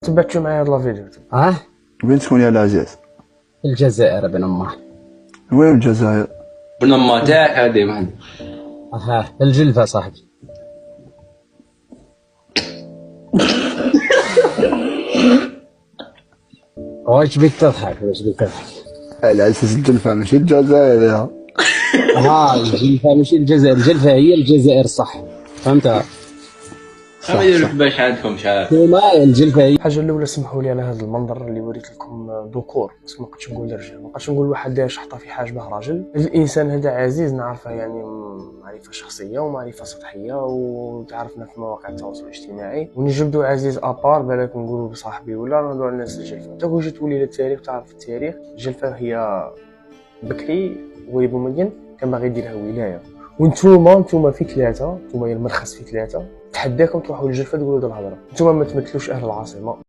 تبعتوا معايا هاد لا فيديو. وين تكون يا العزيز؟ الجزائر بن أمه. وين الجزائر؟ بن أمه تاعك هادي محمد. الجلفة صاحبي. واش بيك تضحك؟ واش بيك تضحك؟ العزيز الجلفة ماشي الجزائر يا. الجلفة ماشي الجزائر، الجلفة هي الجزائر صح، فهمتها؟ ما يديروا باش عندكم شحال نتوما الجلفة هي. الحاجه الاولى سمحوا لي انا هذا المنظر اللي وريت لكم ذكور، بس ما بقيتش نقول رجال، ما بقيتش نقول واحد داير شحطه في حاجبه راجل. الانسان هذا عزيز نعرفه يعني معرفه شخصيه ومعرفه سطحيه وتعرفنا في مواقع التواصل الاجتماعي، ونجبدو عزيز ابار بالك نقولوا بصاحبي ولا نهضروا على الناس الجلفه. انت كون جيت تولي للتاريخ تعرف التاريخ الجلفه هي بكري ويبو مدين كان باغي يديرها ولايه، وانتوما في ثلاثه، انتوما المرخص في ثلاثه، تحداكم تروحوا للجلفه تقولوا هاد الهضره. انتوما ما تمثلوش اهل العاصمه.